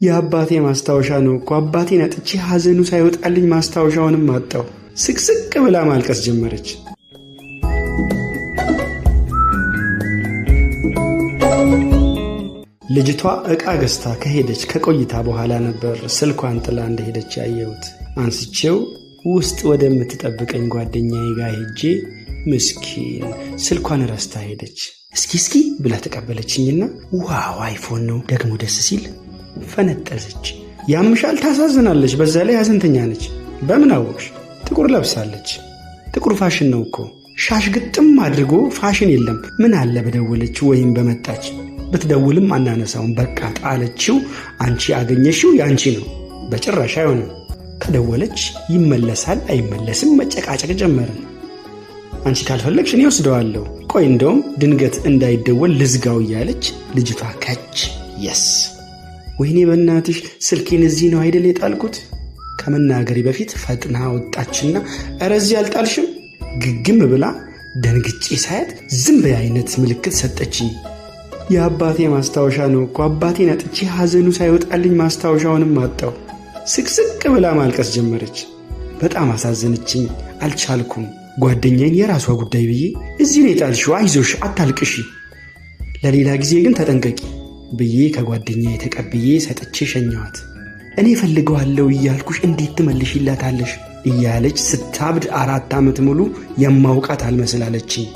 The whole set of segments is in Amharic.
የአባቴ ማስታወሻ ነው እኮ አባቴን አጥቼ ሐዘኑ ሳይወጣልኝ ማስታወሻውንም አጣው። ስቅስቅ ብላ ማልቀስ ጀመረች። ልጅቷ ዕቃ ገዝታ ከሄደች ከቆይታ በኋላ ነበር ስልኳን ጥላ እንደሄደች ያየሁት። አንስቼው ውስጥ ወደምትጠብቀኝ ጓደኛዬ ጋር ሄጄ ምስኪን ስልኳን ረስታ ሄደች። እስኪ ብላ ተቀበለችኝና ዋው አይፎን ነው ደግሞ ደስ ሲል ፈነጠዘች። ያምሻል፣ ታሳዝናለች፣ በዛ ላይ ሐዘንተኛ ነች። በምን አወቅሽ? ጥቁር ለብሳለች። ጥቁር ፋሽን ነው እኮ። ሻሽ ግጥም አድርጎ ፋሽን የለም። ምን አለ በደወለች ወይም በመጣች። ብትደውልም አናነሳውን፣ በቃ ጣለችው። አንቺ አገኘሽው ያንቺ ነው። በጭራሽ አይሆንም። ከደወለች ይመለሳል አይመለስም መጨቃጨቅ ጀመርን። አንቺ ካልፈለግሽ እኔ ወስደዋለሁ። ቆይ እንደውም ድንገት እንዳይደወል ልዝጋው እያለች ልጅቷ ከች የስ ወይኔ በእናትሽ ስልኬን እዚህ ነው አይደል የጣልኩት? ከመናገሪ በፊት ፈጥና ወጣችና ኧረ እዚህ አልጣልሽም። ግግም ብላ ደንግጬ ሳያት ዝም በይ አይነት ምልክት ሰጠችኝ። የአባቴ ማስታወሻ ነው እኮ አባቴን አጥቼ ሐዘኑ ሳይወጣልኝ ማስታወሻውንም አጣው። ስቅስቅ ብላ ማልቀስ ጀመረች። በጣም አሳዘነችኝ። አልቻልኩም። ጓደኛዬን የራሷ ጉዳይ ብዬ እዚህ ነው የጣልሽው፣ አይዞሽ አታልቅሺ፣ ለሌላ ጊዜ ግን ተጠንቀቂ ብዬ ከጓደኛዬ ተቀብዬ ሰጥቼ ሸኘኋት። እኔ ፈልገዋለሁ እያልኩሽ እንዴት ትመልሽላታለሽ እያለች ስታብድ 4 ዓመት ሙሉ የማውቃት አልመስላለችኝ።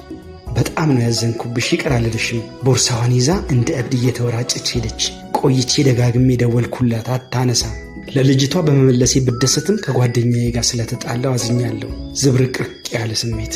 በጣም ነው ያዘንኩብሽ፣ ይቅር አልልሽም። ቦርሳዋን ይዛ እንደ እብድ እየተወራጨች ሄደች። ቆይቼ ደጋግሜ ደወልኩላት፣ አታነሳ። ለልጅቷ በመመለሴ ብደሰትም ከጓደኛዬ ጋር ስለተጣላው አዝኛለሁ። ዝብርቅርቅ ያለ ስሜት